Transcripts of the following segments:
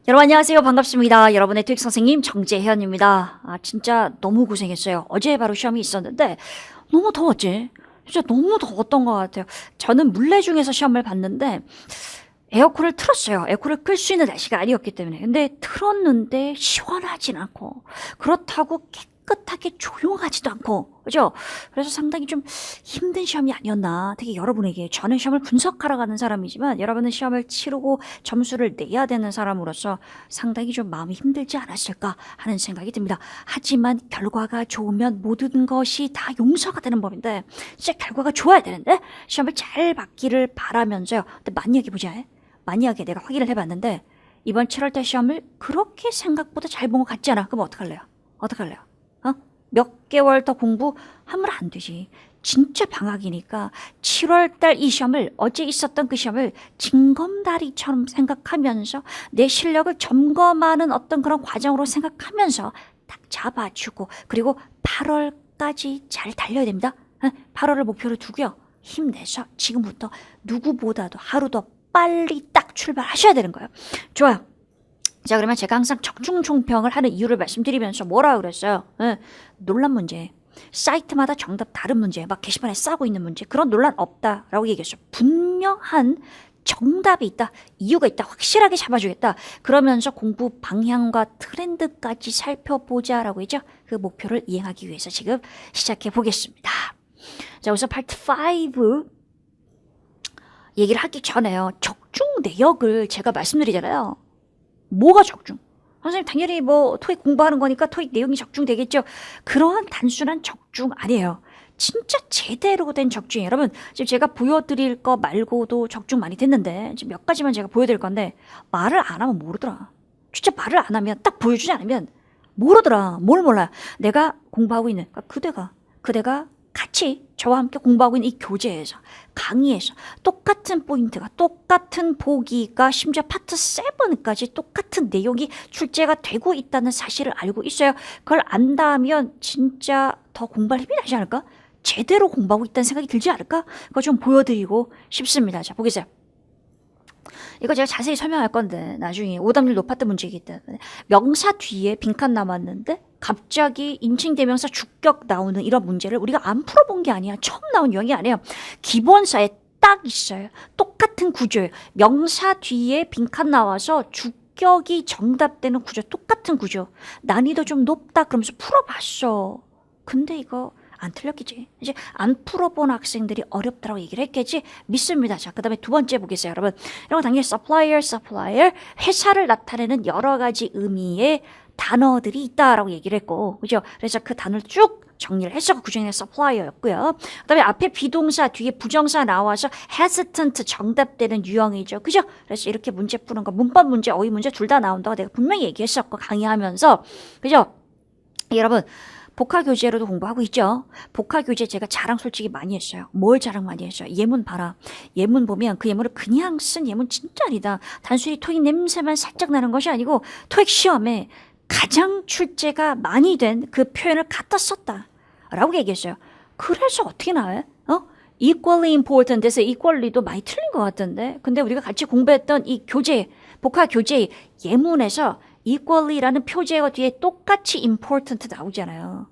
여러분 안녕하세요. 반갑습니다. 여러분의 토익 선생님 정재현입니다. 진짜 너무 고생했어요. 어제 바로 시험이 있었는데 너무 더웠지. 진짜 너무 더웠던 것 같아요. 저는 물레 중에서 시험을 봤는데 에어컨을 틀었어요. 에어컨을 끌 수 있는 날씨가 아니었기 때문에. 근데 틀었는데 시원하진 않고 그렇다고 깨끗하게 조용하지도 않고 그죠? 그래서 상당히 좀 힘든 시험이 아니었나. 특히 여러분에게 저는 시험을 분석하러 가는 사람이지만 여러분은 시험을 치르고 점수를 내야 되는 사람으로서 상당히 좀 마음이 힘들지 않았을까 하는 생각이 듭니다. 하지만 결과가 좋으면 모든 것이 다 용서가 되는 법인데 진짜 결과가 좋아야 되는데 시험을 잘 받기를 바라면서요. 근데 만약에 보자. 만약에 내가 확인을 해봤는데 이번 7월달 시험을 그렇게 생각보다 잘 본 것 같지 않아? 그럼 어떡할래요? 어떡할래요? 몇 개월 더 공부하면 안 되지. 진짜 방학이니까 7월달 이 시험을 어제 있었던 그 시험을 징검다리처럼 생각하면서 내 실력을 점검하는 어떤 그런 과정으로 생각하면서 딱 잡아주고 그리고 8월까지 잘 달려야 됩니다. 8월을 목표로 두고요. 힘내서 지금부터 누구보다도 하루 더 빨리 딱 출발하셔야 되는 거예요. 좋아요. 자, 그러면 제가 항상 적중총평을 하는 이유를 말씀드리면서 뭐라 그랬어요? 논란 문제. 사이트마다 정답 다른 문제, 막 게시판에 싸고 있는 문제, 그런 논란 없다라고 얘기했어요. 분명한 정답이 있다, 이유가 있다, 확실하게 잡아주겠다. 그러면서 공부 방향과 트렌드까지 살펴보자라고 했죠. 그 목표를 이행하기 위해서 지금 시작해 보겠습니다. 자, 우선 파트 5 얘기를 하기 전에요. 적중 내역을 제가 말씀드리잖아요. 뭐가 적중? 선생님 당연히 뭐 토익 공부하는 거니까 토익 내용이 적중되겠죠. 그러한 단순한 적중 아니에요. 진짜 제대로 된 적중이에요. 여러분 지금 제가 보여드릴 거 말고도 적중 많이 됐는데 지금 몇 가지만 제가 보여드릴 건데 말을 안 하면 모르더라. 진짜 말을 안 하면 딱 보여주지 않으면 모르더라. 뭘 몰라. 내가 공부하고 있는 그대가 같이 저와 함께 공부하고 있는 이 교재에서 강의에서 똑같은 포인트가 똑같은 보기가 심지어 파트 7까지 똑같은 내용이 출제가 되고 있다는 사실을 알고 있어요. 그걸 안다면 진짜 더 공부할 힘이 나지 않을까? 제대로 공부하고 있다는 생각이 들지 않을까? 그거 좀 보여드리고 싶습니다. 자, 보겠어요. 이거 제가 자세히 설명할 건데 나중에 오답률 높았던 문제이기 때문에 명사 뒤에 빈칸 남았는데 갑자기 인칭대명사 주격 나오는 이런 문제를 우리가 안 풀어본 게 아니야. 처음 나온 유형이 아니에요. 기본사에 딱 있어요. 똑같은 구조예요. 명사 뒤에 빈칸 나와서 주격이 정답되는 구조, 똑같은 구조. 난이도 좀 높다 그러면서 풀어봤어. 근데 이거 안 틀렸겠지. 이제 안 풀어본 학생들이 어렵다고 얘기를 했겠지. 믿습니다. 자, 그 다음에 두 번째 보겠어요, 여러분. 이런 거 당연히 supplier, 회사를 나타내는 여러 가지 의미의 단어들이 있다라고 얘기를 했고, 그죠? 그래서 그 단어를 쭉 정리를 했어. 그 중에 supplier였고요. 그 다음에 앞에 비동사 뒤에 부정사 나와서 hesitant 정답되는 유형이죠. 그죠? 그래서 이렇게 문제 푸는 거, 문법 문제, 어휘 문제 둘 다 나온다고 내가 분명히 얘기했었고, 강의하면서. 그죠? 여러분, 복화교재로도 공부하고 있죠. 복화교재 제가 자랑 솔직히 많이 했어요. 뭘 자랑 많이 했어요? 예문 봐라. 예문 보면 그 예문을 그냥 쓴 예문 진짜 아니다. 단순히 토익 냄새만 살짝 나는 것이 아니고 토익 시험에 가장 출제가 많이 된 그 표현을 갖다 썼다 라고 얘기했어요. 그래서 어떻게 나와요? equally important에서 equally도 많이 틀린 것 같던데. 근데 우리가 같이 공부했던 이 교재, 복화교재 예문에서 equally라는 표제어 뒤에 똑같이 important 나오잖아요.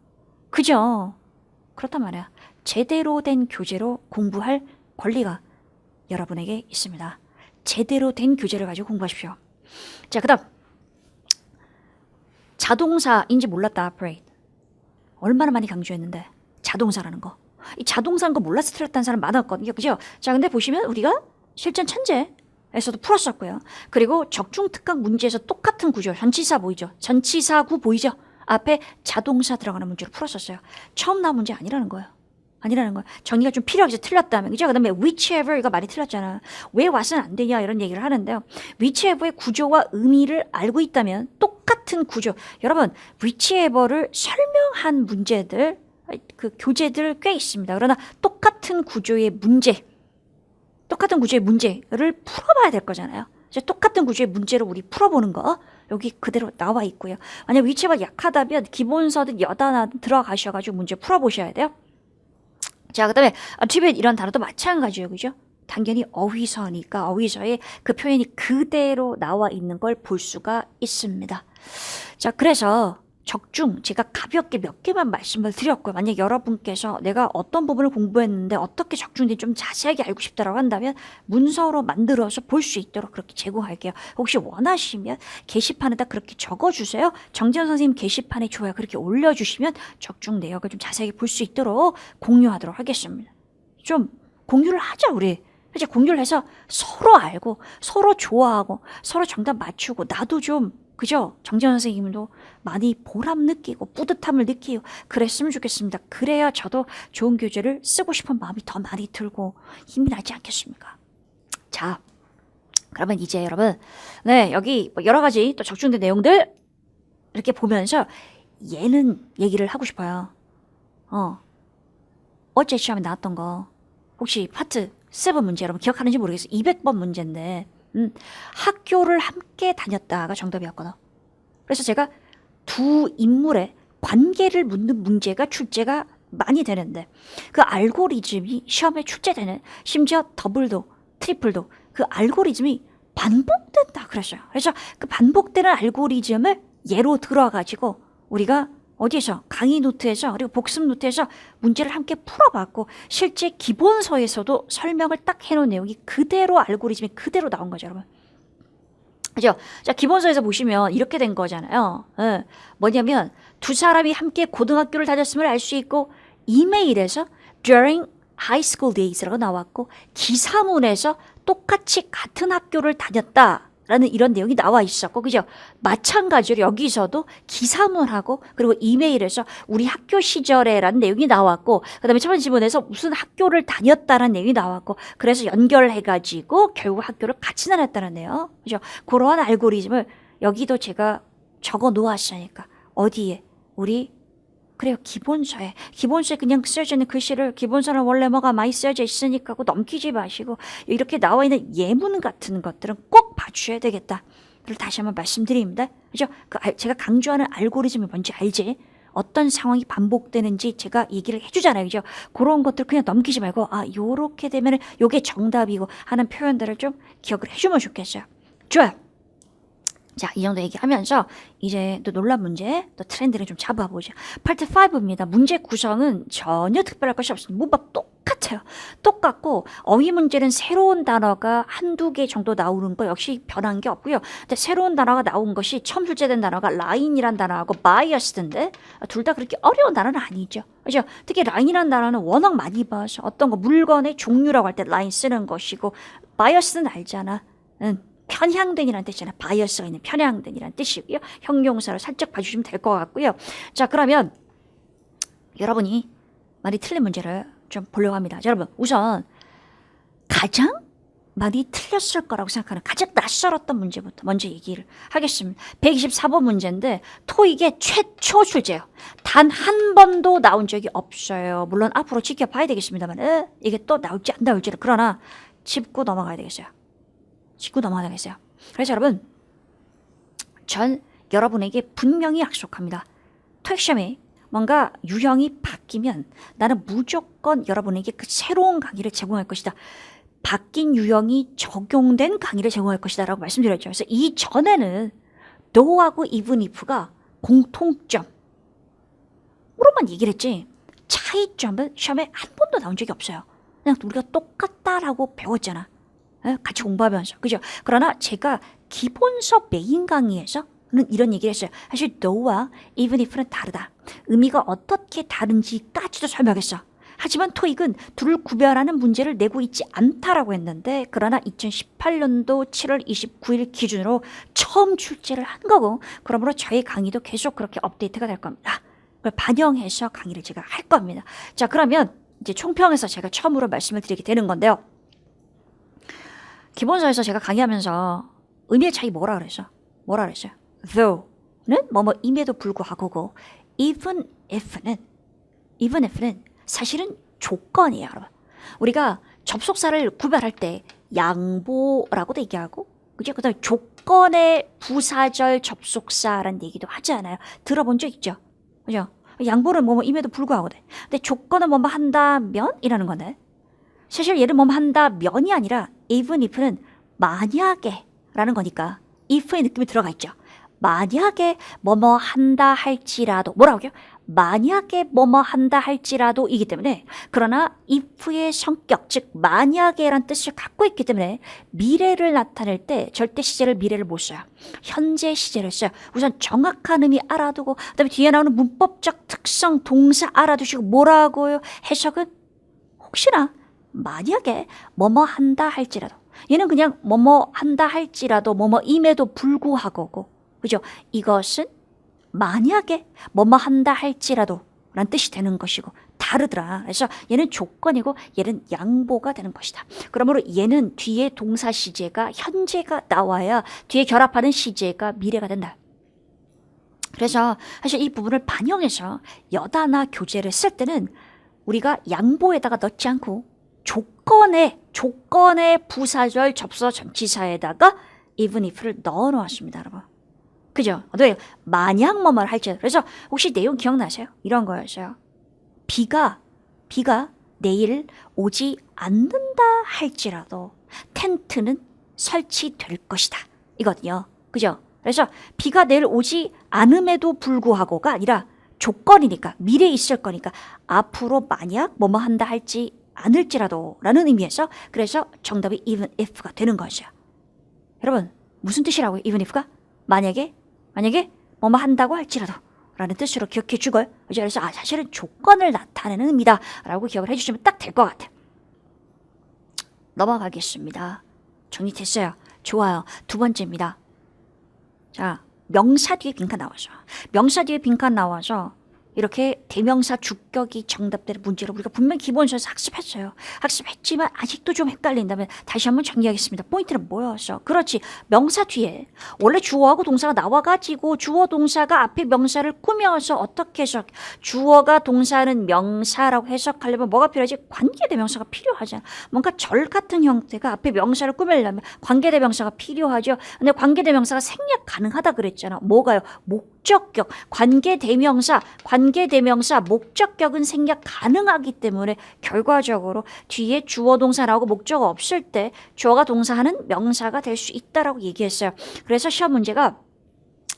그죠? 그렇단 말이야. 제대로 된 교재로 공부할 권리가 여러분에게 있습니다. 제대로 된 교재를 가지고 공부하십시오. 자, 그 다음 자동사인지 몰랐다. operate. 얼마나 많이 강조했는데 자동사라는 거. 이 자동사라는 거 몰라서 틀렸다는 사람 많았거든요. 그죠? 자, 근데 보시면 우리가 실전 천재에서도 풀었었고요. 그리고 적중특강 문제에서 똑같은 구조, 전치사 보이죠? 전치사구 보이죠? 앞에 자동사 들어가는 문제로 풀었었어요. 처음 나온 문제 아니라는 거예요. 정리가 좀 필요하게 틀렸다면, 그죠? 그 다음에 whichever 이거 많이 틀렸잖아. 왜 와서는 안 되냐 이런 얘기를 하는데요. whichever의 구조와 의미를 알고 있다면 똑같은 구조. 여러분, whichever를 설명한 문제들, 그 교재들 꽤 있습니다. 그러나 똑같은 구조의 문제를 풀어봐야 될 거잖아요. 이제 똑같은 구조의 문제를 우리 풀어보는 거 여기 그대로 나와 있고요. 만약 위치가 약하다면 기본서든 여단하든 들어가셔가지고 문제 풀어보셔야 돼요. 자, 그 다음에 attribute 이런 단어도 마찬가지예요. 그죠? 당연히 어휘서니까 어휘서에 그 표현이 그대로 나와 있는 걸 볼 수가 있습니다. 자, 그래서 적중 제가 가볍게 몇 개만 말씀을 드렸고요. 만약 여러분께서 내가 어떤 부분을 공부했는데 어떻게 적중인지 좀 자세하게 알고 싶다라고 한다면 문서로 만들어서 볼 수 있도록 그렇게 제공할게요. 혹시 원하시면 게시판에다 그렇게 적어주세요. 정재현 선생님 게시판에 좋아요 그렇게 올려주시면 적중 내역을 좀 자세하게 볼 수 있도록 공유하도록 하겠습니다. 좀 공유를 하자 우리. 이제 공유를 해서 서로 알고 서로 좋아하고 서로 정답 맞추고 나도 좀 그죠? 정재현 선생님도 많이 보람 느끼고 뿌듯함을 느끼고 그랬으면 좋겠습니다. 그래야 저도 좋은 교재를 쓰고 싶은 마음이 더 많이 들고 힘이 나지 않겠습니까? 자, 그러면 이제 여러분 네 여기 뭐 여러 가지 또 적중된 내용들 이렇게 보면서 얘는 얘기를 하고 싶어요. 어제 시험에 나왔던 거 혹시 파트 7 문제 여러분 기억하는지 모르겠어요. 200번 문제인데 학교를 함께 다녔다가 정답이었거든. 그래서 제가 두 인물의 관계를 묻는 문제가 출제가 많이 되는데 그 알고리즘이 시험에 출제되는 심지어 더블도 트리플도 그 알고리즘이 반복된다 그랬어요. 그래서 그 반복되는 알고리즘을 예로 들어가지고 우리가 어디에서 강의 노트에서 그리고 복습 노트에서 문제를 함께 풀어봤고 실제 기본서에서도 설명을 딱 해놓은 내용이 그대로 알고리즘이 그대로 나온 거죠 여러분. 그죠? 자 기본서에서 보시면 이렇게 된 거잖아요. 뭐냐면 두 사람이 함께 고등학교를 다녔음을 알 수 있고 이메일에서 during high school days라고 나왔고 기사문에서 똑같이 같은 학교를 다녔다. 라는 이런 내용이 나와 있었고 그죠? 마찬가지로 여기서도 기사문하고 그리고 이메일에서 우리 학교 시절에 라는 내용이 나왔고 그 다음에 첫 번째 지문에서 무슨 학교를 다녔다라는 내용이 나왔고 그래서 연결해가지고 결국 학교를 같이 다녔다는 내용 그죠? 그러한 알고리즘을 여기도 제가 적어 놓았으니까 어디에 우리 그래요 기본서에 그냥 쓰여져 있는 글씨를 기본서는 원래 뭐가 많이 쓰여져 있으니까 그거 넘기지 마시고 이렇게 나와 있는 예문 같은 것들은 꼭 봐주셔야 되겠다. 그걸 다시 한번 말씀드립니다. 그죠? 제가 강조하는 알고리즘이 뭔지 알지? 어떤 상황이 반복되는지 제가 얘기를 해주잖아요. 그죠? 그런 것들 그냥 넘기지 말고 요렇게 되면 요게 정답이고 하는 표현들을 좀 기억을 해주면 좋겠어요. 좋아요. 자, 이 정도 얘기하면서 이제 또 논란 문제, 또 트렌드를 좀 잡아보죠. 파트 5입니다. 문제 구성은 전혀 특별할 것이 없습니다. 문법 똑같아요. 똑같고 어휘 문제는 새로운 단어가 한두 개 정도 나오는 거 역시 변한 게 없고요. 근데 새로운 단어가 나온 것이 처음 출제된 단어가 라인이란 단어하고 바이어스인데 둘 다 그렇게 어려운 단어는 아니죠. 그죠? 특히 라인이란 단어는 워낙 많이 봐서 어떤 거 물건의 종류라고 할 때 라인 쓰는 것이고 바이어스는 알잖아. 편향된이라는 뜻이잖아요. 바이어스가 있는 편향된이라는 뜻이고요. 형용사로 살짝 봐주시면 될 것 같고요. 자, 그러면 여러분이 많이 틀린 문제를 좀 보려고 합니다. 자, 여러분 우선 가장 많이 틀렸을 거라고 생각하는 가장 낯설었던 문제부터 먼저 얘기를 하겠습니다. 124번 문제인데 토익의 최초 출제예요. 단 한 번도 나온 적이 없어요. 물론 앞으로 지켜봐야 되겠습니다만 이게 또 나올지 안 나올지는 그러나 짚고 넘어가야 되겠어요. 짚고 넘어가야 되겠어요. 그래서 여러분 전 여러분에게 분명히 약속합니다. 토익 시험에 뭔가 유형이 바뀌면 나는 무조건 여러분에게 그 새로운 강의를 제공할 것이다. 바뀐 유형이 적용된 강의를 제공할 것이다 라고 말씀드렸죠. 그래서 이전에는 though even if가 공통점으로만 얘기를 했지 차이점은 시험에 한 번도 나온 적이 없어요. 그냥 우리가 똑같다라고 배웠잖아. 같이 공부하면서 그죠? 그러나 제가 기본서 메인 강의에서는 이런 얘기를 했어요. 사실 though와 even if는 다르다. 의미가 어떻게 다른지까지도 설명했어. 하지만 토익은 둘을 구별하는 문제를 내고 있지 않다라고 했는데 그러나 2018년도 7월 29일 기준으로 처음 출제를 한 거고 그러므로 저희 강의도 계속 그렇게 업데이트가 될 겁니다. 그걸 반영해서 강의를 제가 할 겁니다. 자, 그러면 이제 총평에서 제가 처음으로 말씀을 드리게 되는 건데요. 기본서에서 제가 강의하면서 의미의 차이 뭐라 그랬어요? though는 뭐뭐임에도 불구하고고 even if는 사실은 조건이에요, 여러분. 우리가 접속사를 구별할 때 양보라고도 얘기하고 그죠? 그다음에 조건의 부사절 접속사라는 얘기도 하지 않아요? 들어본 적 있죠? 그죠? 양보는 뭐뭐임에도 불구하거든. 근데 조건은 뭐뭐 한다면 이라는 건데 사실 얘를 뭐뭐 한다 면이 아니라 even if는 만약에 라는 거니까 if의 느낌이 들어가 있죠. 만약에 뭐뭐 한다 할지라도 뭐라고요? 만약에 뭐뭐 한다 할지라도 이기 때문에 그러나 if의 성격 즉 만약에란 뜻을 갖고 있기 때문에 미래를 나타낼 때 절대 시제를 미래를 못 써요. 현재 시제를 써요. 우선 정확한 의미 알아두고 그다음에 뒤에 나오는 문법적 특성 동사 알아두시고 뭐라고요? 해석은 혹시나 만약에 뭐뭐 한다 할지라도 얘는 그냥 뭐뭐 한다 할지라도 뭐뭐임에도 불구하고고 그죠? 이것은 만약에 뭐뭐 한다 할지라도 란 뜻이 되는 것이고 다르더라. 그래서 얘는 조건이고 얘는 양보가 되는 것이다. 그러므로 얘는 뒤에 동사 시제가 현재가 나와야 뒤에 결합하는 시제가 미래가 된다. 그래서 사실 이 부분을 반영해서 여다나 교재를 쓸 때는 우리가 양보에다가 넣지 않고 조건에 부사절 접서 전치사에다가 even if를 넣어 놓았습니다, 여러분. 그죠? 네, 만약 뭐뭐 할지. 그래서 혹시 내용 기억나세요? 이런 거였어요. 비가 내일 오지 않는다 할지라도 텐트는 설치될 것이다. 이거든요. 그죠? 그래서 비가 내일 오지 않음에도 불구하고가 아니라 조건이니까 미래에 있을 거니까 앞으로 만약 뭐뭐 한다 할지 않을지라도 라는 의미에서 그래서 정답이 even if가 되는 거죠. 여러분 무슨 뜻이라고요? even if가? 만약에 뭐뭐 한다고 할지라도 라는 뜻으로 기억해 주고요. 그래서 사실은 조건을 나타내는 의미다 라고 기억을 해주시면 딱 될 것 같아요. 넘어가겠습니다. 정리됐어요. 좋아요. 두 번째입니다. 자, 명사 뒤에 빈칸 나와서 이렇게 대명사 주격이 정답되는 문제를 우리가 분명히 기본서에서 학습했어요. 학습했지만 아직도 좀 헷갈린다면 다시 한번 정리하겠습니다. 포인트는 뭐였어? 그렇지. 명사 뒤에 원래 주어하고 동사가 나와가지고 주어 동사가 앞에 명사를 꾸며서 어떻게 해석? 주어가 동사는 명사라고 해석하려면 뭐가 필요하지? 관계대명사가 필요하잖아. 뭔가 절 같은 형태가 앞에 명사를 꾸미려면 관계대명사가 필요하죠. 근데 관계대명사가 생략 가능하다 그랬잖아. 뭐가요? 목적격, 관계대명사, 목적격은 생략 가능하기 때문에 결과적으로 뒤에 주어 동사 나오고 목적 없을 때 주어가 동사하는 명사가 될 수 있다라고 얘기했어요. 그래서 시험 문제가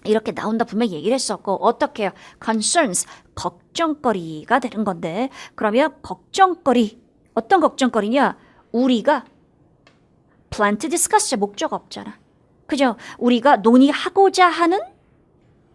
이렇게 나온다 분명히 얘기를 했었고 어떻게 해요? concerns, 걱정거리가 되는 건데 그러면 걱정거리, 어떤 걱정거리냐? 우리가 plan to discuss 목적 없잖아. 그죠? 우리가 논의하고자 하는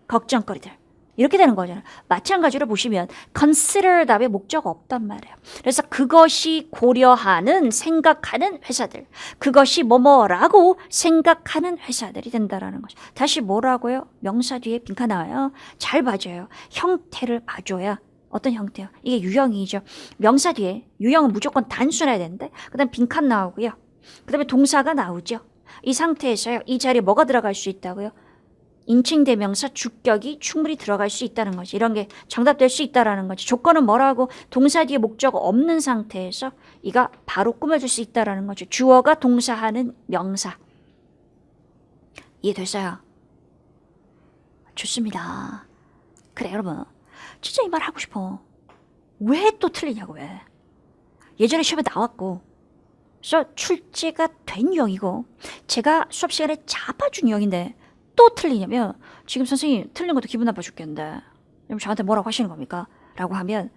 걱정거리들 이렇게 되는 거잖아요. 마찬가지로 보시면 consider 답에 목적 없단 말이에요. 그래서 그것이 고려하는 생각하는 회사들 그것이 뭐뭐라고 생각하는 회사들이 된다라는 거죠. 다시 뭐라고요? 명사 뒤에 빈칸 나와요. 잘 봐줘요. 형태를 봐줘야 어떤 형태요? 이게 유형이죠. 명사 뒤에 유형은 무조건 단순해야 되는데 그 다음에 빈칸 나오고요. 그 다음에 동사가 나오죠. 이 상태에서요. 이 자리에 뭐가 들어갈 수 있다고요? 인칭대명사 주격이 충분히 들어갈 수 있다는 거지. 이런 게 정답될 수 있다라는 거지. 조건은 뭐라고? 동사 뒤에 목적 없는 상태에서 이가 바로 꾸며줄 수 있다라는 거죠. 주어가 동사하는 명사. 이해됐어요? 좋습니다. 그래 여러분 진짜 이 말 하고 싶어. 왜 또 틀리냐고 왜. 예전에 시험에 나왔고 그래서 출제가 된 유형이고 제가 수업 시간에 잡아준 유형인데 또 틀리냐면 지금 선생님 틀린 것도 기분 나빠 죽겠는데 저한테 뭐라고 하시는 겁니까? 라고 하면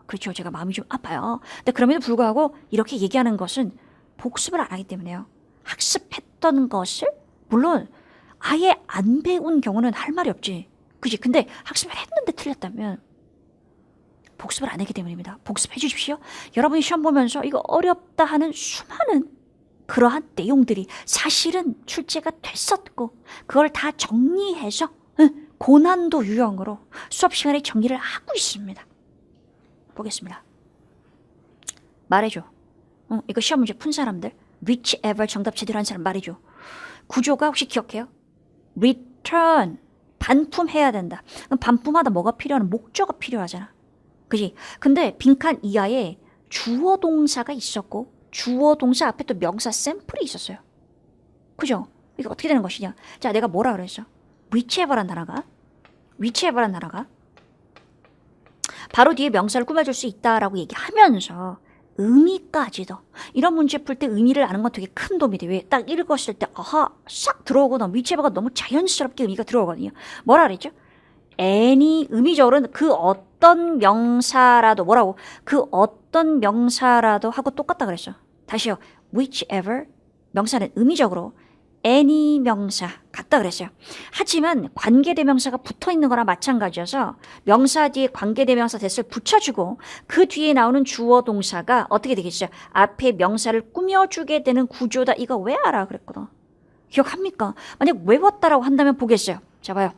그렇죠. 제가 마음이 좀 아파요. 근데 그럼에도 불구하고 이렇게 얘기하는 것은 복습을 안 하기 때문에요. 학습했던 것을 물론 아예 안 배운 경우는 할 말이 없지. 그지? 근데 학습을 했는데 틀렸다면 복습을 안 하기 때문입니다. 복습해 주십시오. 여러분이 시험 보면서 이거 어렵다 하는 수많은 그러한 내용들이 사실은 출제가 됐었고 그걸 다 정리해서 고난도 유형으로 수업 시간에 정리를 하고 있습니다. 보겠습니다. 말해줘. 이거 시험 문제 푼 사람들 whichever 정답 제대로 한 사람 말해줘. 구조가 혹시 기억해요? return 반품해야 된다. 그럼 반품하다 뭐가 필요하는? 목적어가 필요하잖아. 그지? 근데 빈칸 이하에 주어 동사가 있었고 주어 동사 앞에 또 명사 샘플이 있었어요. 그죠? 이게 어떻게 되는 것이냐? 자, 내가 뭐라 그랬어? whichever란 단어가 바로 뒤에 명사를 꾸며줄 수 있다라고 얘기하면서 의미까지도. 이런 문제 풀 때 의미를 아는 건 되게 큰 도움이 돼요. 왜? 딱 읽었을 때 아하 싹 들어오거나 위치에버가 너무 자연스럽게 의미가 들어오거든요. 뭐라 그랬죠? any 의미적으로는 그 어떤 명사라도 뭐라고? 그 어떤 명사라도 하고 똑같다 그랬죠. 다시요. whichever 명사는 의미적으로 any 명사 같다 그랬어요. 하지만 관계대명사가 붙어있는 거나 마찬가지여서 명사 뒤에 관계대명사 대수를 붙여주고 그 뒤에 나오는 주어 동사가 어떻게 되겠어요? 앞에 명사를 꾸며주게 되는 구조다. 이거 왜 알아 그랬거든. 기억합니까? 만약 외웠다라고 한다면 보겠어요. 자 봐요.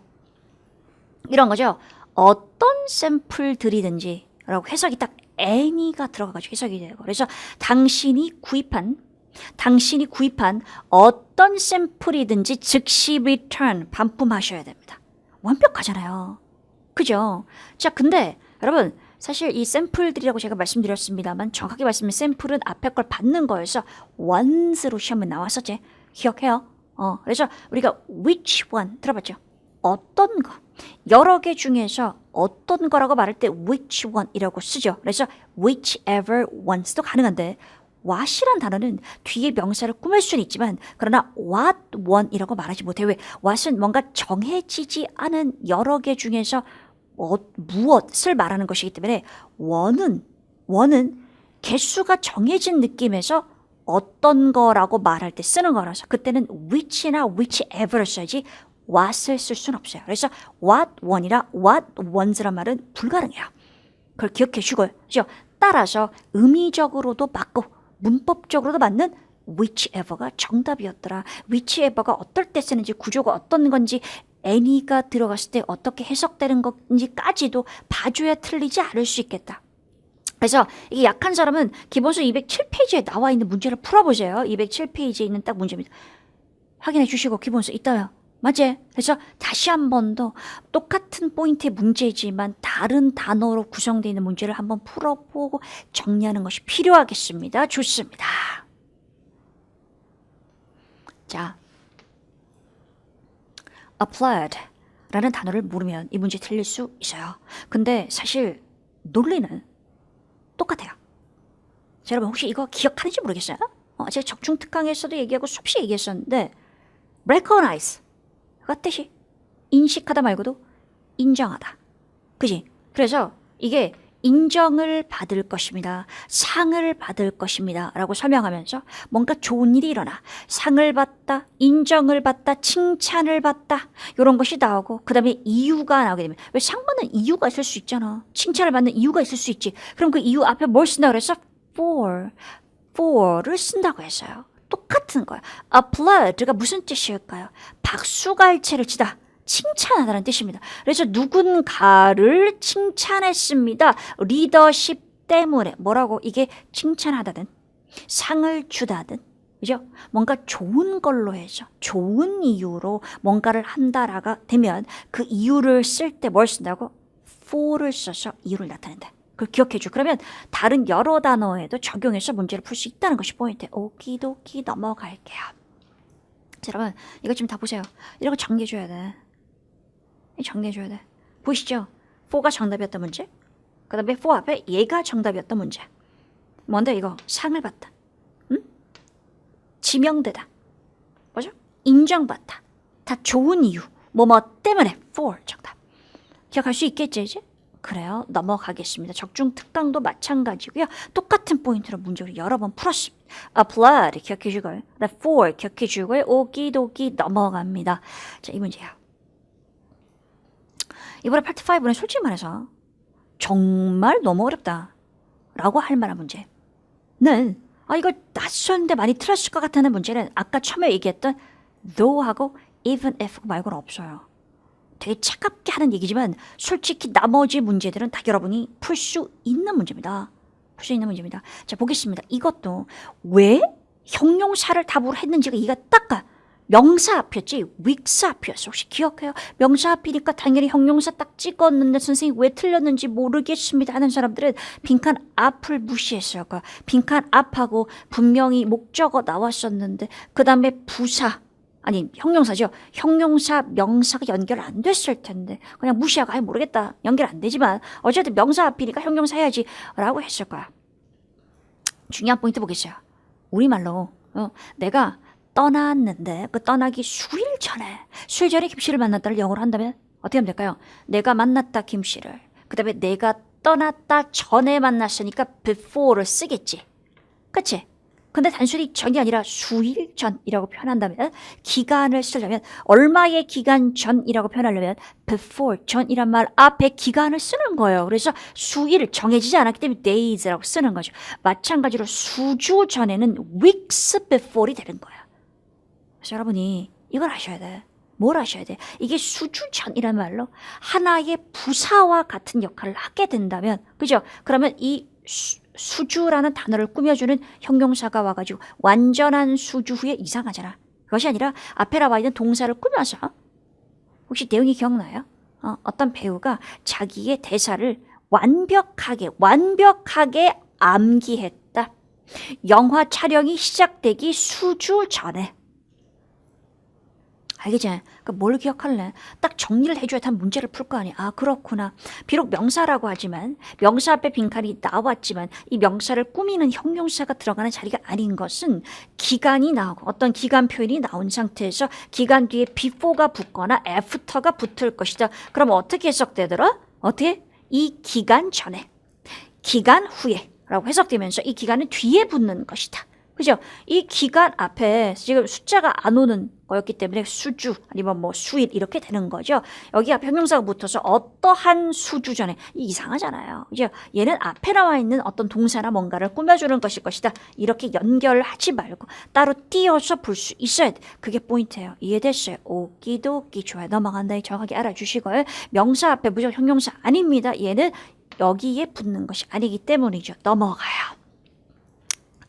이런 거죠. 어떤 샘플들이든지 라고 해석이 딱 any가 들어가가지고 해석이 되고 그래서 당신이 구입한 어떤 샘플이든지 즉시 return 반품하셔야 됩니다. 완벽하잖아요. 그죠? 자, 근데 여러분 사실 이 샘플들이라고 제가 말씀드렸습니다만 정확하게 말씀드리면 샘플은 앞에 걸 받는 거여서 once로 시험에 나왔었지. 기억해요? 그래서 우리가 which one 들어봤죠? 어떤 거. 여러 개 중에서 어떤 거라고 말할 때 which one이라고 쓰죠. 그래서 whichever ones도 가능한데 what이란 단어는 뒤에 명사를 꾸밀 수는 있지만 그러나 what one이라고 말하지 못해요. 왜? what은 뭔가 정해지지 않은 여러 개 중에서 무엇을 말하는 것이기 때문에 one은 개수가 정해진 느낌에서 어떤 거라고 말할 때 쓰는 거라서 그때는 which나 whichever를 써야지 what을 쓸 수는 없어요. 그래서 what one이라 what ones란 말은 불가능해요. 그걸 기억해 주고요. 그죠? 따라서 의미적으로도 맞고 문법적으로도 맞는 whichever가 정답이었더라. whichever가 어떨 때 쓰는지 구조가 어떤 건지 any가 들어갔을 때 어떻게 해석되는 건지까지도 봐줘야 틀리지 않을 수 있겠다. 그래서 이게 약한 사람은 기본서 207페이지에 나와 있는 문제를 풀어보세요. 207페이지에 있는 딱 문제입니다. 확인해 주시고 기본서 있다요. 맞지? 그래서 다시 한 번 더 똑같은 포인트의 문제지만 다른 단어로 구성되어 있는 문제를 한번 풀어보고 정리하는 것이 필요하겠습니다. 좋습니다. 자, applied 라는 단어를 모르면 이 문제 틀릴 수 있어요. 근데 사실 논리는 똑같아요. 자, 여러분 혹시 이거 기억하는지 모르겠어요? 제가 적중특강에서도 얘기하고 수없이 얘기했었는데 recognize 그 뜻이 인식하다 말고도 인정하다. 그지? 그래서 이게 인정을 받을 것입니다. 상을 받을 것입니다. 라고 설명하면서 뭔가 좋은 일이 일어나 상을 받다, 인정을 받다, 칭찬을 받다 이런 것이 나오고 그 다음에 이유가 나오게 되면 왜 상 받는 이유가 있을 수 있잖아. 칭찬을 받는 이유가 있을 수 있지. 그럼 그 이유 앞에 뭘 쓴다고 그랬어? for를 쓴다고 했어요. 똑같은 거야. applaud가 무슨 뜻일까요? 박수갈채를 치다. 칭찬하다는 뜻입니다. 그래서 누군가를 칭찬했습니다. 리더십 때문에 뭐라고 이게 칭찬하다든 상을 주다든 그죠? 뭔가 좋은 걸로 해서 좋은 이유로 뭔가를 한다라가 되면 그 이유를 쓸 때 뭘 쓴다고? for를 써서 이유를 나타낸다. 그걸 기억해줘. 그러면 다른 여러 단어에도 적용해서 문제를 풀 수 있다는 것이 포인트. 오키도키 넘어갈게요. 자, 여러분 이거 좀 다 보세요. 이런 거 정리해줘야 돼. 정리해줘야 돼. 보이시죠? 4가 정답이었던 문제. 그 다음에 4 앞에 얘가 정답이었던 문제. 뭔데 이거? 상을 받다. 응? 지명되다. 뭐죠? 인정받다. 다 좋은 이유. 뭐뭐 때문에 4 정답. 기억할 수 있겠지 이제? 그래요. 넘어가겠습니다. 적중특강도 마찬가지고요. 똑같은 포인트로 문제를 여러 번 풀었습니다. applied 기억해주고요. for 기억해주고요. 오기도기 넘어갑니다. 자, 이 문제야. 이번에 파트 5는 솔직히 말해서 정말 너무 어렵다 라고 할 만한 문제는 이거 낯선데 많이 틀었을 것 같다는 문제는 아까 처음에 얘기했던 though하고 even if 말고는 없어요. 되게 차갑게 하는 얘기지만 솔직히 나머지 문제들은 다 여러분이 풀 수 있는 문제입니다. 풀 수 있는 문제입니다. 자, 보겠습니다. 이것도 왜 형용사를 답으로 했는지가 이가 딱 가. 명사 앞이었지 윅사 앞이었어. 혹시 기억해요? 명사 앞이니까 당연히 형용사 딱 찍었는데 선생님 왜 틀렸는지 모르겠습니다 하는 사람들은 빈칸 앞을 무시했어요. 빈칸 앞하고 분명히 목적어 나왔었는데 그 다음에 부사 아니 형용사죠. 형용사 명사가 연결 안 됐을 텐데 그냥 무시하고 아예 모르겠다 연결 안 되지만 어쨌든 명사 앞이니까 형용사 해야지 라고 했을 거야. 중요한 포인트 보겠어요. 우리말로 내가 떠났는데 그 떠나기 수일 전에 김씨를 만났다를 영어로 한다면 어떻게 하면 될까요? 내가 만났다 김씨를. 그 다음에 내가 떠났다 전에 만났으니까 before를 쓰겠지. 그치? 근데 단순히 전이 아니라 수일 전이라고 표현한다면 기간을 쓰려면 얼마의 기간 전이라고 표현하려면 before 전이란 말 앞에 기간을 쓰는 거예요. 그래서 수일 정해지지 않았기 때문에 days라고 쓰는 거죠. 마찬가지로 수주 전에는 weeks before이 되는 거예요. 그래서 여러분이 이걸 아셔야 돼. 뭘 아셔야 돼? 이게 수주 전이란 말로 하나의 부사와 같은 역할을 하게 된다면 그죠? 그러면 이 수주라는 단어를 꾸며주는 형용사가 와가지고 완전한 수주 후에 이상하잖아. 그것이 아니라 앞에 나와 있는 동사를 꾸며서 혹시 내용이 기억나요? 어떤 배우가 자기의 대사를 완벽하게 암기했다. 영화 촬영이 시작되기 수주 전에. 알겠지? 그러니까 뭘 기억할래? 딱 정리를 해줘야 한 문제를 풀 거 아니야. 아, 그렇구나. 비록 명사라고 하지만 명사 앞에 빈칸이 나왔지만 이 명사를 꾸미는 형용사가 들어가는 자리가 아닌 것은 기간이 나오고 어떤 기간 표현이 나온 상태에서 기간 뒤에 before가 붙거나 after가 붙을 것이다. 그럼 어떻게 해석되더라? 어떻게? 이 기간 전에, 기간 후에 라고 해석되면서 이 기간은 뒤에 붙는 것이다. 그죠? 이 기간 앞에 지금 숫자가 안 오는 거였기 때문에 수주 아니면 뭐 수일 이렇게 되는 거죠. 여기 앞에 형용사가 붙어서 어떠한 수주 전에 이상하잖아요. 그죠? 얘는 앞에 나와 있는 어떤 동사나 뭔가를 꾸며주는 것일 것이다. 이렇게 연결하지 말고 따로 띄어서 볼 수 있어야 돼. 그게 포인트예요. 이해됐어요? 오키도키 좋아요. 넘어간다. 정확하게 알아주시고요. 명사 앞에 무조건 형용사 아닙니다. 얘는 여기에 붙는 것이 아니기 때문이죠. 넘어가요.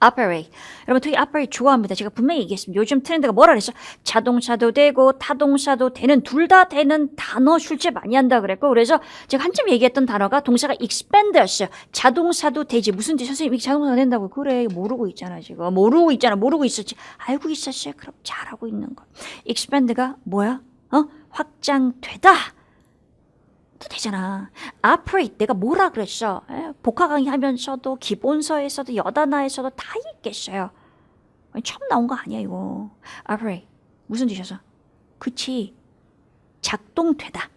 operate. 여러분 되게 operate 좋아합니다. 제가 분명히 얘기했습니다. 요즘 트렌드가 뭐라 그랬어? 자동차도 되고 타동사도 되는 둘 다 되는 단어 출제 많이 한다 그랬고 그래서 제가 한참 얘기했던 단어가 동사가 expand였어요. 자동사도 되지. 무슨 뜻? 선생님 이게 자동사가 된다고. 그래. 모르고 있잖아 지금. 모르고 있었지. 알고 있었어요. 그럼 잘하고 있는 거. expand가 뭐야? 확장되다. 또 되잖아. operate 내가 뭐라 그랬어? 복화 강의하면서도 기본서에서도 여단화에서도 다 있겠어요. 처음 나온 거 아니야 이거. operate 무슨 뜻이었어? 그치. 작동되다.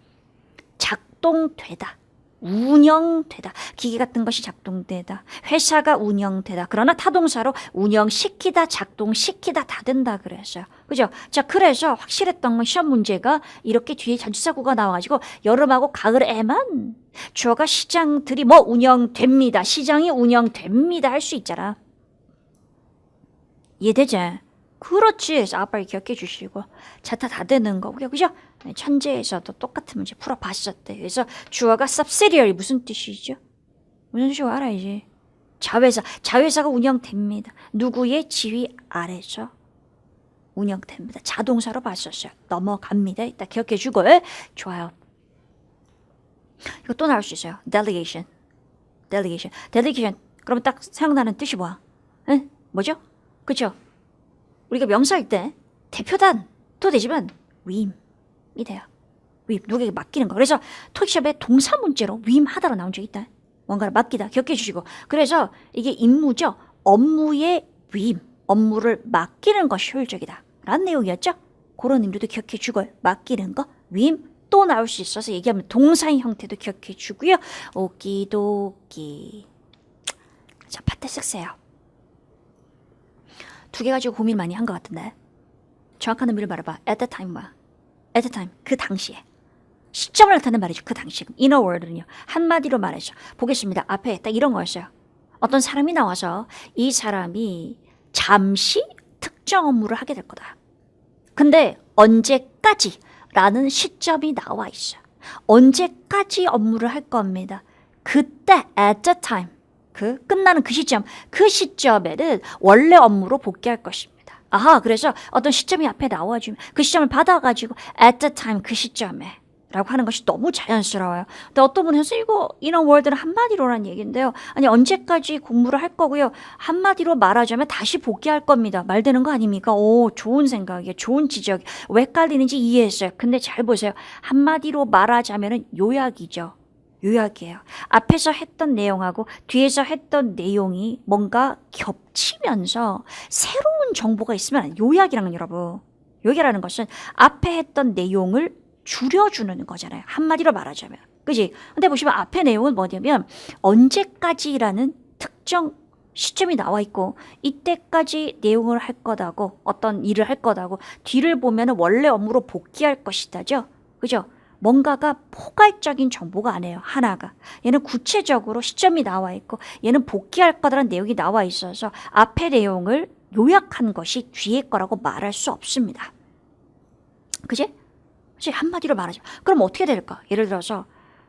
운영되다. 기계 같은 것이 작동되다. 회사가 운영되다. 그러나 타동사로 운영시키다, 작동시키다 다 된다 그랬어요. 그죠? 자, 그래서 확실했던 건 시험 문제가 이렇게 뒤에 전치사구가 나와가지고 여름하고 가을에만 주어가 시장들이 뭐 운영됩니다. 시장이 운영됩니다. 할 수 있잖아. 이해되지? 그렇지. 그래서 아빠를 기억해 주시고 자타 다 되는 거고요. 그죠? 천재에서도 똑같은 문제 풀어봤었대. 그래서 주어가 subsidiary 무슨 뜻이죠? 무슨 뜻인지 알아야지. 자회사가 운영됩니다. 누구의 지휘 아래서 운영됩니다. 자동사로 봤었어요. 넘어갑니다. 이따 기억해 주고 좋아요. 이거 또 나올 수 있어요. delegation. 그러면 딱 생각나는 뜻이 뭐야? 응? 뭐죠? 그죠? 우리가 명사할 때 대표단도 되지만 위임이 돼요. 위임, 누구에게 맡기는 거. 그래서 토익시험에 동사 문제로 위임하다로 나온 적이 있다. 뭔가를 맡기다. 기억해 주시고. 그래서 이게 임무죠. 업무의 위임, 업무를 맡기는 것이 효율적이다. 라는 내용이었죠. 그런 의미도 기억해 주고 맡기는 거, 위임 또 나올 수 있어서 얘기하면 동사의 형태도 기억해 주고요. 오키도키. 자, 파트 6예요. 두 개 가지고 고민 많이 한 것 같은데 정확한 의미를 말해봐. at the time 뭐야? at the time 그 당시에 시점을 나타내는 말이죠. 그 당시 in a word는요 한마디로 말해서 보겠습니다. 앞에 딱 이런 거였어요. 어떤 사람이 나와서 이 사람이 잠시 특정 업무를 하게 될 거다. 근데 언제까지 라는 시점이 나와 있어. 언제까지 업무를 할 겁니다. 그때 at the time 그 끝나는 그 시점에는 원래 업무로 복귀할 것입니다. 아하, 그래서 어떤 시점이 앞에 나와주면 그 시점을 받아가지고 at the time 그 시점에 라고 하는 것이 너무 자연스러워요. 근데 어떤 분은 이거 in a word는 한마디로란 얘기인데요. 아니 언제까지 공부를 할 거고요. 한마디로 말하자면 다시 복귀할 겁니다. 말되는 거 아닙니까? 오, 좋은 생각이에요. 좋은 지적. 왜 깔리는지 이해했어요. 근데 잘 보세요. 한마디로 말하자면 요약이죠. 요약이에요. 앞에서 했던 내용하고 뒤에서 했던 내용이 뭔가 겹치면서 새로운 정보가 있으면 요약이라는 여러분. 요약이라는 것은 앞에 했던 내용을 줄여주는 거잖아요. 한마디로 말하자면. 그지? 근데 보시면 앞에 내용은 뭐냐면 언제까지라는 특정 시점이 나와 있고 이때까지 내용을 할 거다고 어떤 일을 할 거다고 뒤를 보면 원래 업무로 복귀할 것이다죠. 그죠? 뭔가가 포괄적인 정보가 아니에요. 하나가. 얘는 구체적으로 시점이 나와 있고 얘는 복귀할 거다라는 내용이 나와 있어서 앞의 내용을 요약한 것이 뒤에 거라고 말할 수 없습니다. 그지? 그치? 한마디로 말하죠. 그럼 어떻게 될까? 예를 들어서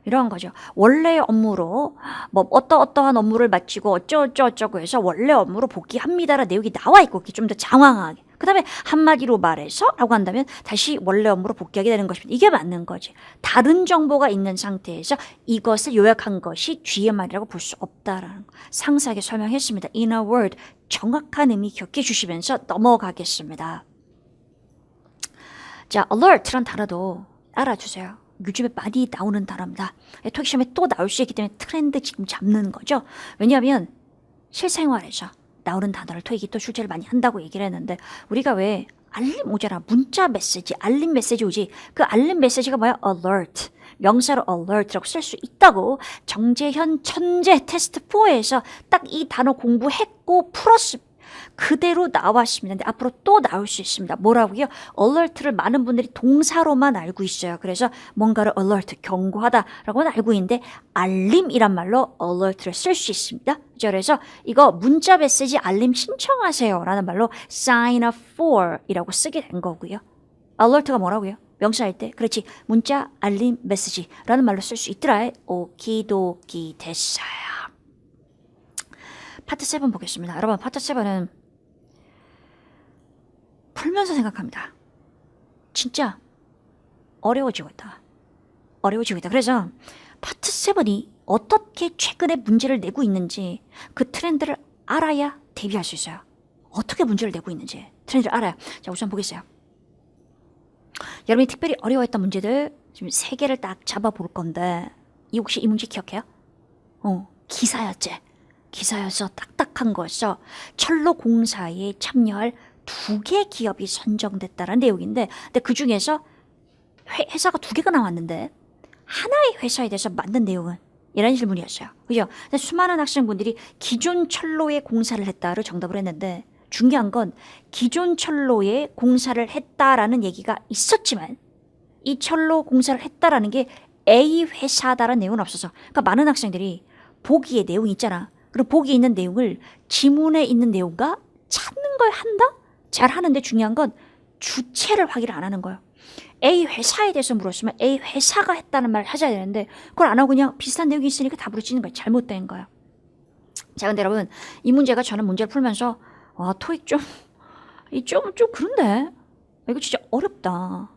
이런 거죠. 원래 업무로 뭐 어떠한 업무를 마치고 어쩌고 해서 원래 업무로 복귀합니다라는 내용이 나와 있고 좀 더 장황하게. 그 다음에 한마디로 말해서 라고 한다면 다시 원래 업무로 복귀하게 되는 것입니다. 이게 맞는 거지. 다른 정보가 있는 상태에서 이것을 요약한 것이 뒤의 말이라고 볼 수 없다라는 거. 상세하게 설명했습니다. In a word, 정확한 의미 기억해 주시면서 넘어가겠습니다. 자, alert란 단어도 알아주세요. 요즘에 많이 나오는 단어입니다. 토익 시험에 또 나올 수 있기 때문에 트렌드 지금 잡는 거죠. 왜냐하면 실생활에서 나오는 단어를 토익이 또 출제를 많이 한다고 얘기를 했는데 우리가 왜 알림 오잖아. 문자 메시지, 알림 메시지 오지. 그 알림 메시지가 뭐야? alert. 명사로 alert라고 쓸 수 있다고 정재현 천재 테스트 4에서 딱 이 단어 공부했고 풀었습니다. 그대로 나왔습니다. 근데 앞으로 또 나올 수 있습니다. 뭐라고요? alert를 많은 분들이 동사로만 알고 있어요. 그래서 뭔가를 alert, 경고하다라고는 알고 있는데 알림이란 말로 alert를 쓸 수 있습니다. 그래서 이거 문자 메시지 알림 신청하세요 라는 말로 sign up for 이라고 쓰게 된 거고요. alert가 뭐라고요? 명사할 때 그렇지 문자 알림 메시지라는 말로 쓸 수 있더라. 오키도키 됐어요. 파트 7 보겠습니다. 여러분 파트 7은 풀면서 생각합니다. 진짜 어려워지고 있다. 그래서 파트 7이 어떻게 최근에 문제를 내고 있는지 그 트렌드를 알아야 대비할 수 있어요. 어떻게 문제를 내고 있는지 트렌드를 알아요. 자, 우선 보겠어요. 여러분이 특별히 어려워했던 문제들 지금 3개를 딱 잡아볼 건데 혹시 이 문제 기억해요? 기사여서 딱딱한 거였어. 철로공사에 참여할 2개 기업이 선정됐다는 내용인데 근데 그 중에서 회사가 2개가 나왔는데 하나의 회사에 대해서 맞는 내용은 이런 질문이었어요. 그죠? 근데 수많은 학생분들이 기존 철로에 공사를 했다를 정답을 했는데 중요한 건 기존 철로에 공사를 했다라는 얘기가 있었지만 이 철로 공사를 했다라는 게 A 회사다라는 내용은 없어서 그러니까 많은 학생들이 보기에 내용이 있잖아. 그럼 보기에 있는 내용을 지문에 있는 내용과 찾는 걸 한다? 잘 하는데 중요한 건 주체를 확인을 안 하는 거예요. A 회사에 대해서 물었으면 A 회사가 했다는 말을 하셔야 되는데 그걸 안 하고 그냥 비슷한 내용이 있으니까 답으로 치는 거예요. 잘못된 거예요. 자, 근데 여러분 이 문제가 저는 문제를 풀면서 와 토익 좀 그런데 이거 진짜 어렵다.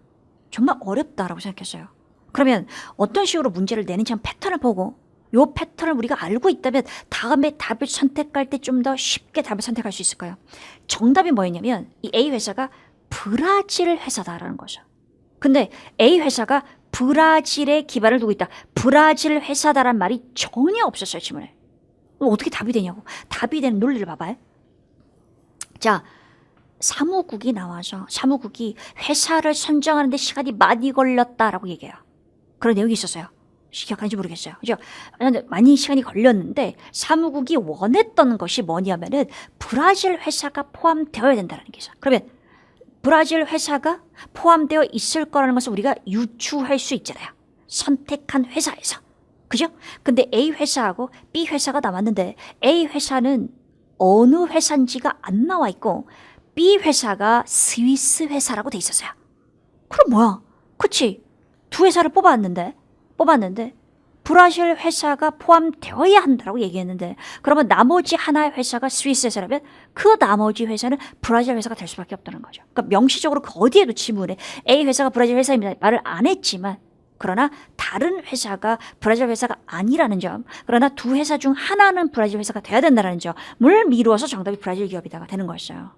정말 어렵다라고 생각했어요. 그러면 어떤 식으로 문제를 내는지 한 패턴을 보고 요 패턴을 우리가 알고 있다면 다음에 답을 선택할 때 좀 더 쉽게 답을 선택할 수 있을 거예요. 정답이 뭐였냐면 이 A 회사가 브라질 회사다라는 거죠. 근데 A 회사가 브라질에 기반을 두고 있다. 브라질 회사다란 말이 전혀 없었어요, 지문에. 어떻게 답이 되냐고. 답이 되는 논리를 봐봐요. 자, 사무국이 나와서 사무국이 회사를 선정하는데 시간이 많이 걸렸다라고 얘기해요. 그런 내용이 있었어요. 기억하는지 모르겠어요. 그죠? 많이 시간이 걸렸는데 사무국이 원했던 것이 뭐냐면은 브라질 회사가 포함되어야 된다는 게 있어요. 그러면 브라질 회사가 포함되어 있을 거라는 것을 우리가 유추할 수 있잖아요. 선택한 회사에서. 그죠? 근데 A 회사하고 B 회사가 남았는데 A 회사는 어느 회사인지가 안 나와 있고 B 회사가 스위스 회사라고 돼 있었어요. 그럼 뭐야? 그치? 2회사를 뽑았는데 브라질 회사가 포함되어야 한다고 얘기했는데 그러면 나머지 하나의 회사가 스위스 회사라면 그 나머지 회사는 브라질 회사가 될 수밖에 없다는 거죠. 그러니까 명시적으로 그 어디에도 지문에 A 회사가 브라질 회사입니다 말을 안 했지만 그러나 다른 회사가 브라질 회사가 아니라는 점, 그러나 2 회사 중 하나는 브라질 회사가 돼야 된다는 점을 미루어서 정답이 브라질 기업이다가 되는 거였어요.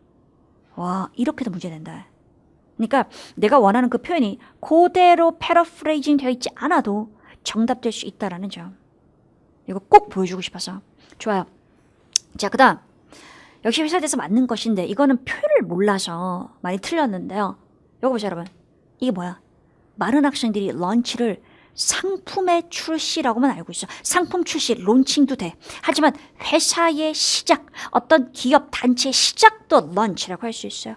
와, 이렇게도 문제된다. 그러니까 내가 원하는 그 표현이 그대로 패러프레이징 되어 있지 않아도 정답될 수 있다라는 점. 이거 꼭 보여주고 싶어서. 좋아요. 자, 그 다음. 역시 회사에 대해서 맞는 것인데 이거는 표현을 몰라서 많이 틀렸는데요. 이거 보세요, 여러분. 이게 뭐야? 많은 학생들이 런치를 상품의 출시라고만 알고 있어. 상품 출시, 론칭도 돼. 하지만 회사의 시작, 어떤 기업 단체의 시작도 런치라고 할 수 있어요.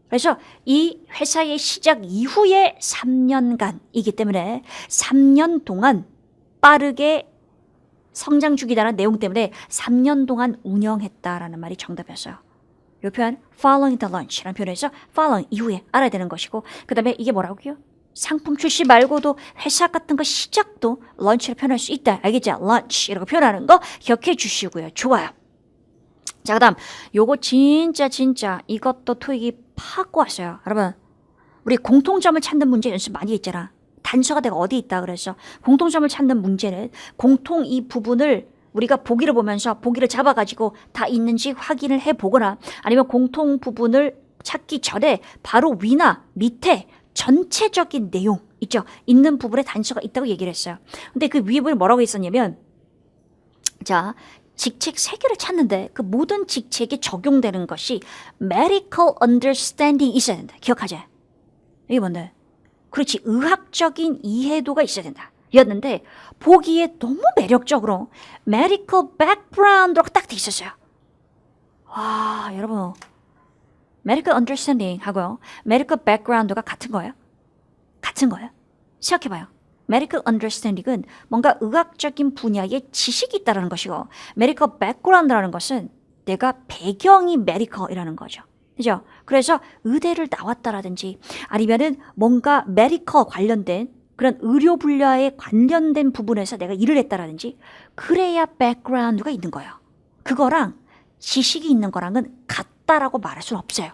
그래서 이 회사의 시작 이후에 3년간이기 때문에 3년 동안 빠르게 성장 중이다라는 내용 때문에 3년 동안 운영했다라는 말이 정답이었어요. 이 표현 following the launch라는 표현에서 following 이후에 알아야 되는 것이고, 그 다음에 이게 뭐라고요? 상품 출시 말고도 회사 같은 거 시작도 런치로 표현할 수 있다. 알겠죠? launch 이라고 표현하는 거 기억해 주시고요. 좋아요. 자, 그 다음 요거 진짜 이것도 토익이 파고 왔어요. 여러분, 우리 공통점을 찾는 문제 연습 많이 했잖아. 단서가 내가 어디 있다 그래서 공통점을 찾는 문제는 공통 이 부분을 우리가 보기를 보면서 보기를 잡아가지고 다 있는지 확인을 해보거나, 아니면 공통 부분을 찾기 전에 바로 위나 밑에 전체적인 내용 있죠? 있는 부분에 단서가 있다고 얘기를 했어요. 근데 그 위에 뭐라고 있었냐면, 자, 직책 3개를 찾는데 그 모든 직책에 적용되는 것이 medical understanding 있어야 된다. 기억하지? 이게 뭔데? 그렇지, 의학적인 이해도가 있어야 된다. 였는데 보기에 너무 매력적으로 medical background라고 딱 돼 있었어요. 와, 여러분, medical understanding 하고요, medical background가 같은 거예요? 같은 거예요? 생각해봐요. medical understanding은 뭔가 의학적인 분야의 지식이 있다는 것이고, medical background라는 것은 내가 배경이 medical이라는 거죠. 그죠? 그래서 의대를 나왔다라든지 아니면은 뭔가 메디컬 관련된 그런 의료 분야에 관련된 부분에서 내가 일을 했다라든지 그래야 백그라운드가 있는 거예요. 그거랑 지식이 있는 거랑은 같다라고 말할 수는 없어요.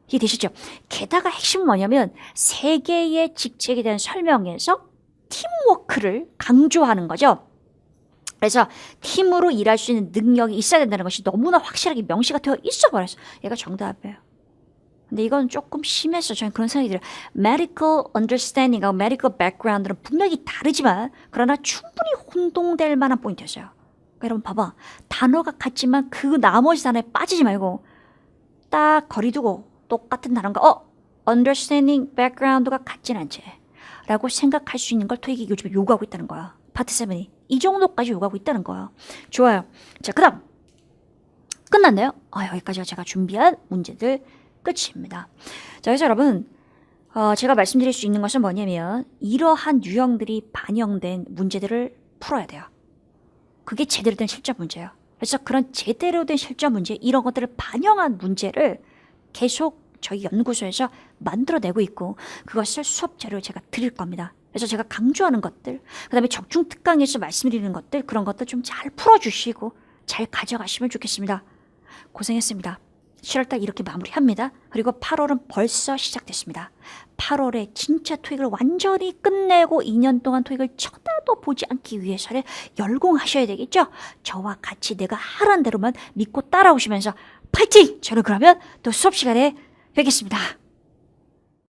이해되시죠? 게다가 핵심은 뭐냐면 3개의 직책에 대한 설명에서 팀워크를 강조하는 거죠. 그래서 팀으로 일할 수 있는 능력이 있어야 된다는 것이 너무나 확실하게 명시가 되어 있어 버렸어. 얘가 정답이에요. 근데 이건 조금 심해서 저는 그런 생각이 들어요. medical understanding하고 medical background는 분명히 다르지만 그러나 충분히 혼동될 만한 포인트였어요. 그러니까 여러분 봐봐. 단어가 같지만 그 나머지 단어에 빠지지 말고 딱 거리두고 똑같은 단어가 understanding, background가 같진 않지 라고 생각할 수 있는 걸 토익이 요즘에 요구하고 있다는 거야. 파트 7이 이 정도까지 요구하고 있다는 거예요. 좋아요. 자, 그 다음 끝났나요? 여기까지가 제가 준비한 문제들 끝입니다. 자, 그래서 여러분, 제가 말씀드릴 수 있는 것은 뭐냐면 이러한 유형들이 반영된 문제들을 풀어야 돼요. 그게 제대로 된 실전 문제예요. 그래서 그런 제대로 된 실전 문제, 이런 것들을 반영한 문제를 계속 저희 연구소에서 만들어내고 있고 그것을 수업 자료로 제가 드릴 겁니다. 그래서 제가 강조하는 것들, 그 다음에 적중 특강에서 말씀드리는 것들, 그런 것들 좀 잘 풀어주시고 잘 가져가시면 좋겠습니다. 고생했습니다. 7월달 이렇게 마무리합니다. 그리고 8월은 벌써 시작됐습니다. 8월에 진짜 토익을 완전히 끝내고 2년 동안 토익을 쳐다도 보지 않기 위해서는 열공하셔야 되겠죠? 저와 같이 내가 하라는 대로만 믿고 따라오시면서 파이팅! 저는 그러면 또 수업 시간에 뵙겠습니다.